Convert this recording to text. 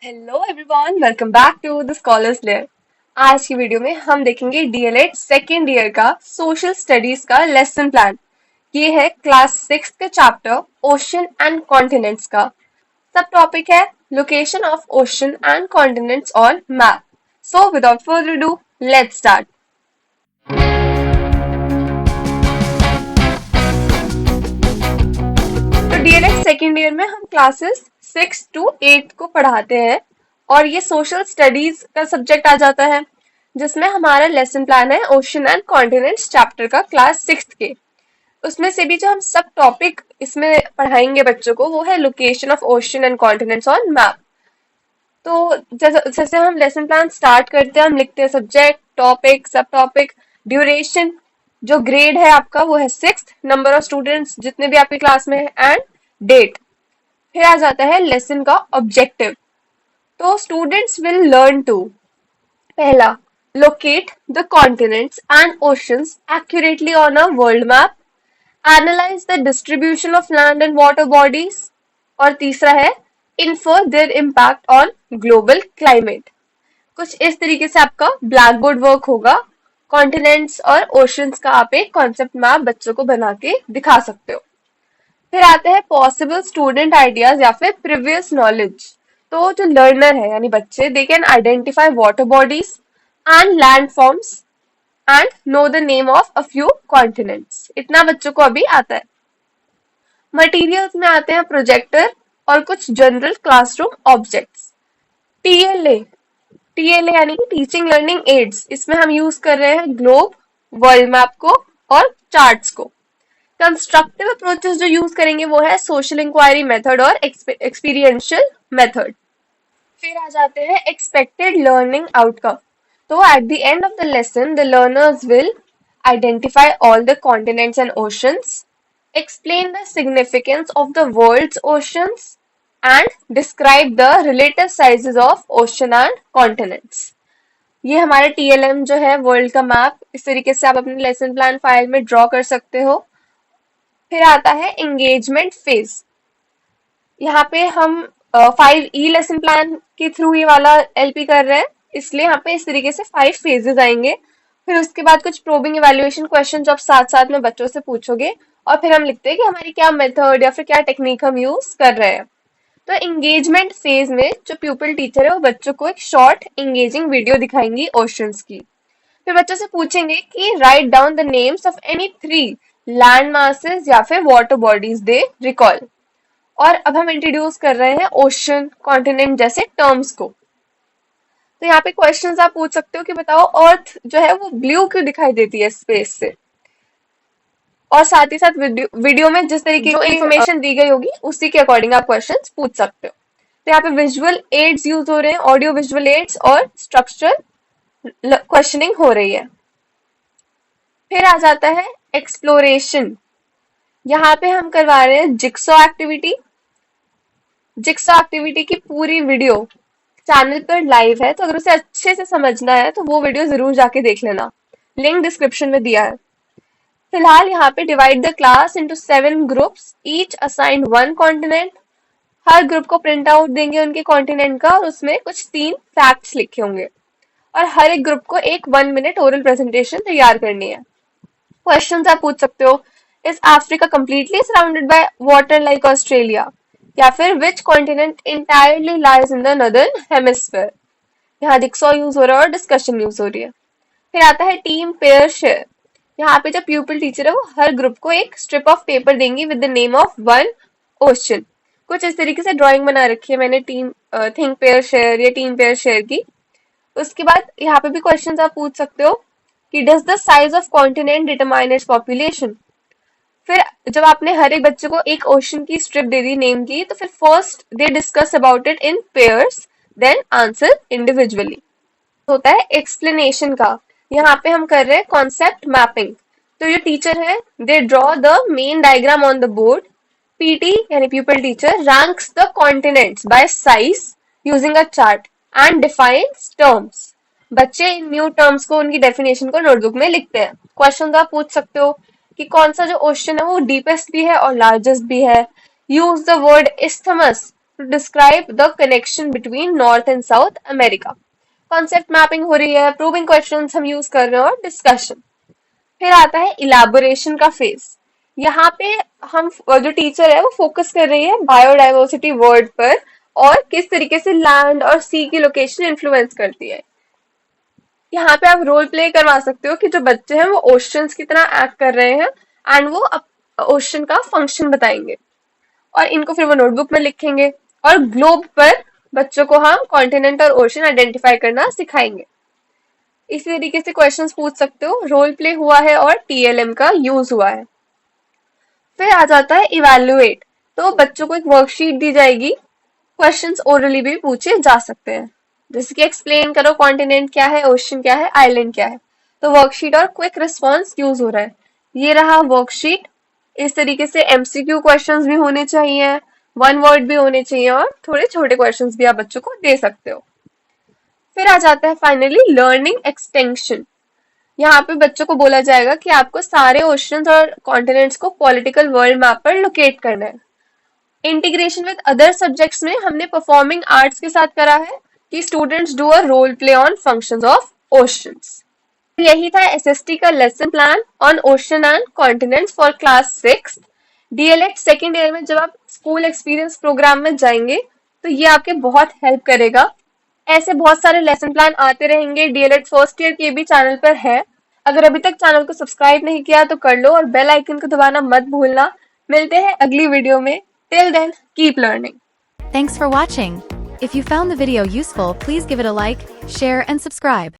Hello everyone, welcome back to the scholars layer. आज की video में हम देखेंगे डीएलएड सेकेंड ईयर का सोशल स्टडीज का लेसन प्लान। ये है क्लास 6 का चैप्टर ओशन एंड कॉन्टिनेंट्स का। सब टॉपिक है location of ocean and continents on map. So without further do, let's start. तो डीएलएड सेकेंड ईयर में हम क्लासेस 6 to 8 को पढ़ाते हैं और ये सोशल स्टडीज का सब्जेक्ट आ जाता है, जिसमें हमारा लेसन प्लान है ओशन एंड कॉन्टिनेंट्स चैप्टर का क्लास 6 के। उसमें से भी जो हम सब टॉपिक इसमें पढ़ाएंगे बच्चों को वो है location of ocean and continents on map. तो जैसे हम लेसन प्लान स्टार्ट करते हैं, हम लिखते हैं सब्जेक्ट, टॉपिक, सब टॉपिक, ड्यूरेशन, जो ग्रेड है आपका वो है 6th, नंबर ऑफ स्टूडेंट्स जितने भी आपकी क्लास में है, एंड डेट। फिर आ जाता है लेसन का ऑब्जेक्टिव। तो स्टूडेंट्स विल लर्न टू, पहला, locate the continents and oceans accurately on a world map, analyze the distribution of land and water bodies, और तीसरा है infer their impact on global climate। कुछ इस तरीके से आपका ब्लैक बोर्ड वर्क होगा। कॉन्टिनेंट्स और ओशंस का आप एक कॉन्सेप्ट मैप बच्चों को बना के दिखा सकते हो। फिर आते हैं पॉसिबल स्टूडेंट आइडियाज या फिर प्रीवियस नॉलेज। तो जो लर्नर है यानी बच्चे, they can identify water bodies and land forms and know the name of a few continents. इतना बच्चों को अभी आता है। मटेरियल्स में आते हैं प्रोजेक्टर और कुछ जनरल क्लासरूम ऑब्जेक्ट्स। टीएलए, टीएलए यानी कि टीचिंग लर्निंग एड्स। इसमें हम यूज कर रहे हैं ग्लोब, वर्ल्ड मैप को और चार्ट्स को। कंस्ट्रक्टिव अप्रोचेस जो यूज करेंगे वो है सोशल इंक्वायरी मेथड और एक्सपीरियंशियल मेथड। फिर आ जाते हैं एक्सपेक्टेड लर्निंग आउटकम। तो at the end of the lesson the learners will identify all the continents and oceans, explain the significance of the world's oceans, and describe the relative sizes of ocean and continents। ये हमारा TLM जो है world का map, इस तरीके से आप अपने लेसन प्लान फाइल में ड्रॉ कर सकते हो। फिर आता है एंगेजमेंट फेज। यहाँ पे हम 5E लेसन प्लान के थ्रू ये वाला एलपी कर रहे हैं, इसलिए यहाँ पे इस तरीके से 5 फेजेस आएंगे। फिर उसके बाद कुछ प्रोबिंग इवैल्यूएशन क्वेश्चन जो आप साथ साथ में बच्चों से पूछोगे, और फिर हम लिखते हैं कि हमारी क्या मेथड या फिर क्या टेक्निक हम यूज कर रहे हैं। तो एंगेजमेंट फेज में जो प्यूपिल टीचर है वो बच्चों को एक शॉर्ट एंगेजिंग वीडियो दिखाएंगी ओशंस की। फिर बच्चों से पूछेंगे कि write down the names of any 3 land masses या फिर वाटर बॉडीज दे रिकॉल। और अब हम इंट्रोड्यूस कर रहे हैं ओशन, कॉन्टिनेंट जैसे टर्म्स को। तो यहाँ पे क्वेश्चंस आप पूछ सकते हो कि बताओ अर्थ जो है वो ब्लू क्यों दिखाई देती है स्पेस से। और साथ ही साथ वीडियो में जिस तरीके की इंफॉर्मेशन दी गई होगी उसी के अकॉर्डिंग आप क्वेश्चंस पूछ सकते हो। तो यहाँ पे विजुअल एड्स यूज हो रहे हैं, ऑडियो विजुअल एड्स, और स्ट्रक्चरल क्वेश्चनिंग हो रही है। फिर आ जाता है एक्सप्लोरेशन। यहाँ पे हम करवा रहे हैं जिक्सॉ एक्टिविटी। जिक्सॉ एक्टिविटी की पूरी वीडियो चैनल पर लाइव है, तो अगर उसे अच्छे से समझना है तो वो वीडियो जरूर जाके देख लेना, लिंक डिस्क्रिप्शन में दिया है। फिलहाल यहाँ पे divide the class into 7 groups, each assigned 1 continent. Her group को प्रिंट आउट देंगे उनके कॉन्टिनेंट का, और उसमें कुछ 3 फैक्ट्स लिखे होंगे, और हर एक ग्रुप को एक 1 मिनट ओरल प्रेजेंटेशन तैयार करनी है। क्वेश्चन आप पूछ सकते हो, is Africa completely surrounded by water like Australia, या फिर which continent entirely lies in the northern hemisphere. यहाँ जिक्सॉ यूज हो रहा है और डिस्कशन यूज हो रही है। फिर आता है टीम पेयर शेयर। यहाँ पे जो प्यूपिल टीचर है वो हर ग्रुप को एक स्ट्रिप ऑफ पेपर देंगी with the name of 1 ocean. कुछ इस तरीके से ड्राइंग बना रखी है मैंने टीम थिंक पेयर शेयर या टीम पेयर शेयर की। उसके बाद यहाँ पे भी क्वेश्चन आप पूछ सकते हो कि does the size of continent determine its population. फिर जब आपने हर एक बच्चे को एक ओशन की स्ट्रिप दे दी नेम की, तो फिर first they discuss about it in pairs, then answer individually. होता है एक्सप्लेनेशन का। यहाँ पे हम कर रहे हैं कॉन्सेप्ट मैपिंग। तो ये टीचर है, they draw the main diagram on the board. PT यानी pupil teacher ranks the continents by size using a chart and defines terms. बच्चे इन न्यू टर्म्स को, उनकी डेफिनेशन को नोटबुक में लिखते हैं। क्वेश्चन आप पूछ सकते हो कि कौन सा जो ओशन है वो डीपेस्ट भी है और लार्जेस्ट भी है। Use the word isthmus to describe the connection between North and South America. Concept mapping हो रही है, प्रूविंग क्वेश्चंस हम यूज कर रहे हैं और डिस्कशन। फिर आता है इलाबोरेशन का फेज। यहाँ पे हम जो टीचर है वो फोकस कर रही है बायोडाइवर्सिटी वर्ड पर और किस तरीके से लैंड और सी की लोकेशन इन्फ्लुएंस करती है। यहाँ पे आप रोल प्ले करवा सकते हो कि जो बच्चे हैं वो ओशंस की तरह एक्ट कर रहे हैं एंड वो ओशन का फंक्शन बताएंगे और इनको फिर वो नोटबुक में लिखेंगे और ग्लोब पर बच्चों को हम कॉन्टिनेंट और ओशन आइडेंटिफाई करना सिखाएंगे। इसी तरीके से क्वेश्चंस पूछ सकते हो, रोल प्ले हुआ है और टीएलएम का यूज हुआ है। फिर आ जाता है इवैल्यूएट। तो बच्चों को एक वर्कशीट दी जाएगी, क्वेश्चंस ओरली भी पूछे जा सकते हैं, जैसे कि एक्सप्लेन करो कॉन्टिनेंट क्या है, ओशन क्या है, आइलैंड क्या है। तो वर्कशीट और क्विक रिस्पॉन्स यूज हो रहा है। ये रहा वर्कशीट। इस तरीके से एमसीक्यू क्वेश्चंस भी होने चाहिए, वन वर्ड भी होने चाहिए और थोड़े छोटे क्वेश्चंस भी आप बच्चों को दे सकते हो। फिर आ जाता है फाइनली लर्निंग एक्सटेंशन। यहाँ पे बच्चों को बोला जाएगा कि आपको सारे ओशंस और कॉन्टिनेंट्स को पॉलिटिकल वर्ल्ड मैप पर लोकेट करना है। इंटीग्रेशन विद अदर सब्जेक्ट्स में हमने परफॉर्मिंग आर्ट्स के साथ करा है कि students do a role play on functions of oceans. यही था एसएसटी का lesson plan on ocean and continents for class 6। DElEd second year में जब आप स्कूल एक्सपीरियंस प्रोग्राम में जाएंगे तो ये आपके बहुत हेल्प करेगा। ऐसे बहुत सारे लेसन प्लान आते रहेंगे, डीएलएड फर्स्ट ईयर के भी चैनल पर है। अगर अभी तक चैनल को सब्सक्राइब नहीं किया तो कर लो और बेल आइकन को दबाना मत भूलना। मिलते हैं अगली वीडियो में। Till then keep learning. Thanks for watching. If you found the video useful, please give it a like, share and subscribe.